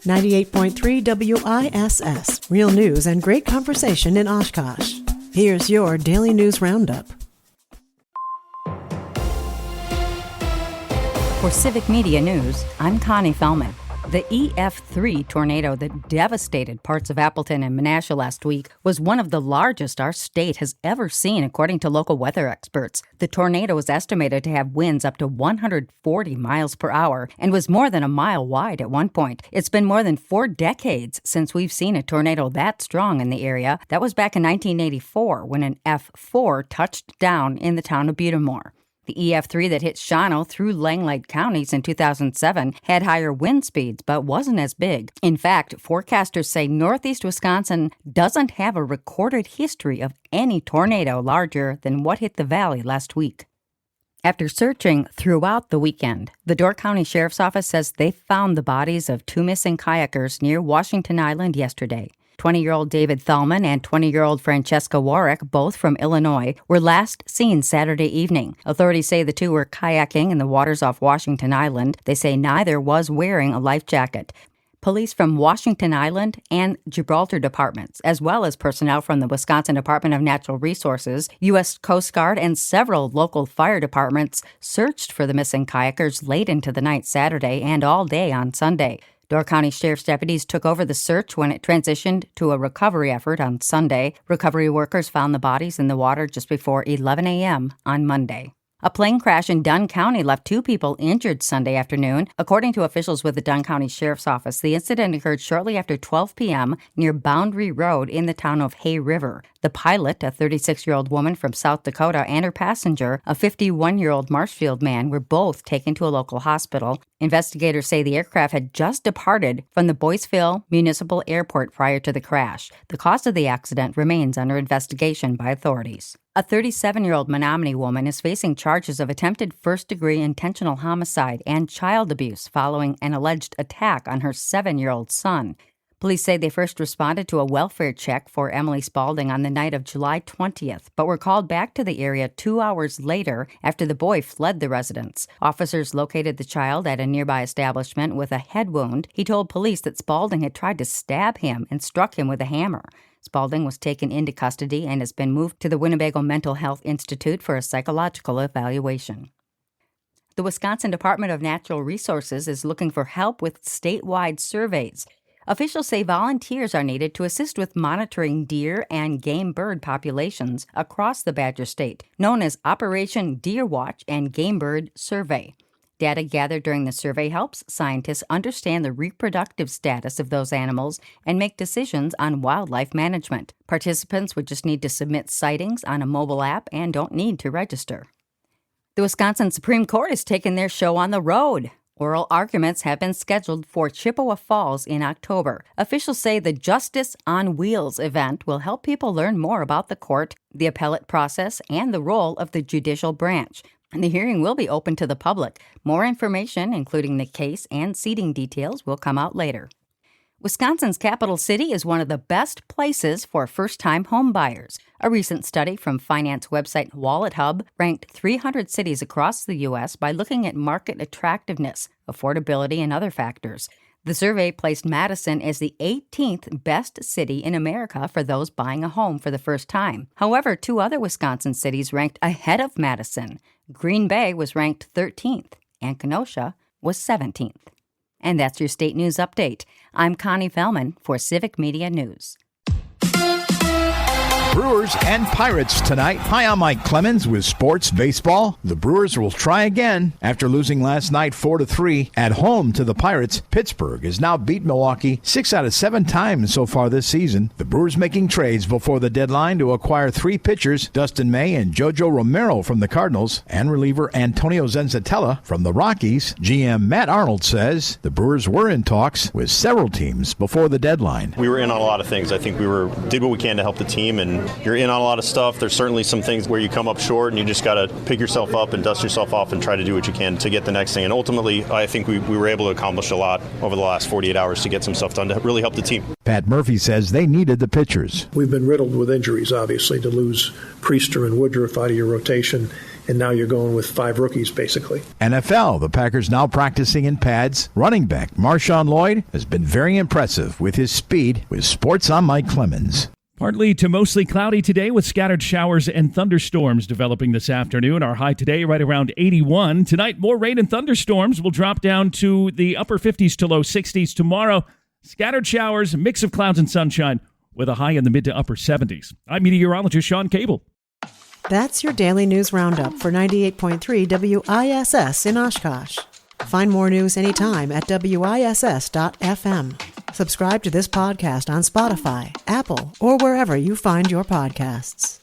98.3 WISS. Real news and great conversation in Oshkosh. Here's your Daily News Roundup. For Civic Media News, I'm Connie Fellman. The EF3 tornado that devastated parts of Appleton and Menasha last week was one of the largest our state has ever seen, according to local weather experts. The tornado was estimated to have winds up to 140 miles per hour and was more than a mile wide at one point. It's been more than 4 decades since we've seen a tornado that strong in the area. That was back in 1984 when an F4 touched down in the town of Butamore. The EF3 that hit Shawano through Langlade counties in 2007 had higher wind speeds, but wasn't as big. In fact, forecasters say northeast Wisconsin doesn't have a recorded history of any tornado larger than what hit the valley last week. After searching throughout the weekend, the Door County Sheriff's Office says they found the bodies of 2 missing kayakers near Washington Island yesterday. 20-year-old David Thalman and 20-year-old Francesca Warwick, both from Illinois, were last seen Saturday evening. Authorities say the two were kayaking in the waters off Washington Island. They say neither was wearing a life jacket. Police from Washington Island and Gibraltar departments, as well as personnel from the Wisconsin Department of Natural Resources, U.S. Coast Guard, and several local fire departments searched for the missing kayakers late into the night Saturday and all day on Sunday. Door County Sheriff's deputies took over the search when it transitioned to a recovery effort on Sunday. Recovery workers found the bodies in the water just before 11 a.m. on Monday. A plane crash in Dunn County left 2 people injured Sunday afternoon. According to officials with the Dunn County Sheriff's Office, the incident occurred shortly after 12 p.m. near Boundary Road in the town of Hay River. The pilot, a 36-year-old woman from South Dakota, and her passenger, a 51-year-old Marshfield man, were both taken to a local hospital. Investigators say the aircraft had just departed from the Boyceville Municipal Airport prior to the crash. The cause of the accident remains under investigation by authorities. A 37-year-old Menominee woman is facing charges of attempted first-degree intentional homicide and child abuse following an alleged attack on her 7-year-old son. Police say they first responded to a welfare check for Emily Spaulding on the night of July 20th, but were called back to the area 2 hours later after the boy fled the residence. Officers located the child at a nearby establishment with a head wound. He told police that Spaulding had tried to stab him and struck him with a hammer. Spaulding was taken into custody and has been moved to the Winnebago Mental Health Institute for a psychological evaluation. The Wisconsin Department of Natural Resources is looking for help with statewide surveys. Officials say volunteers are needed to assist with monitoring deer and game bird populations across the Badger State, known as Operation Deer Watch and Game Bird Survey. Data gathered during the survey helps scientists understand the reproductive status of those animals and make decisions on wildlife management. Participants would just need to submit sightings on a mobile app and don't need to register. The Wisconsin Supreme Court has taken their show on the road. Oral arguments have been scheduled for Chippewa Falls in October. Officials say the Justice on Wheels event will help people learn more about the court, the appellate process, and the role of the judicial branch. And the hearing will be open to the public. More information, including the case and seating details, will come out later. Wisconsin's capital city is one of the best places for first-time home buyers. A recent study from finance website Wallet Hub ranked 300 cities across the U.S. by looking at market attractiveness, affordability, and other factors. The survey placed Madison as the 18th best city in America for those buying a home for the first time. However, 2 other Wisconsin cities ranked ahead of Madison. Green Bay was ranked 13th, and Kenosha was 17th. And that's your state news update. I'm Connie Fellman for Civic Media News. Brewers and Pirates tonight. Hi, I'm Mike Clemens with Sports Baseball. The Brewers will try again after losing last night 4-3 at home to the Pirates. Pittsburgh has now beat Milwaukee 6 out of 7 times so far this season. The Brewers making trades before the deadline to acquire 3 pitchers, Dustin May and Jojo Romero from the Cardinals, and reliever Antonio Zenzatella from the Rockies. GM Matt Arnold says the Brewers were in talks with several teams before the deadline. We were in on a lot of things. I think we did what we can to help the team, and you're in on a lot of stuff. There's certainly some things where you come up short and you just got to pick yourself up and dust yourself off and try to do what you can to get the next thing. And ultimately, I think we were able to accomplish a lot over the last 48 hours to get some stuff done to really help the team. Pat Murphy says they needed the pitchers. We've been riddled with injuries, obviously. To lose Priester and Woodruff out of your rotation and now you're going with 5 rookies, basically. NFL, the Packers now practicing in pads. Running back Marshawn Lloyd has been very impressive with his speed. With Sports, I'm Mike Clemens. Partly to mostly cloudy today with scattered showers and thunderstorms developing this afternoon. Our high today right around 81. Tonight, more rain and thunderstorms will drop down to the upper 50s to low 60s. Tomorrow, scattered showers, mix of clouds and sunshine with a high in the mid to upper 70s. I'm meteorologist Sean Cable. That's your daily news roundup for 98.3 WISS in Oshkosh. Find more news anytime at WISS.FM. Subscribe to this podcast on Spotify, Apple, or wherever you find your podcasts.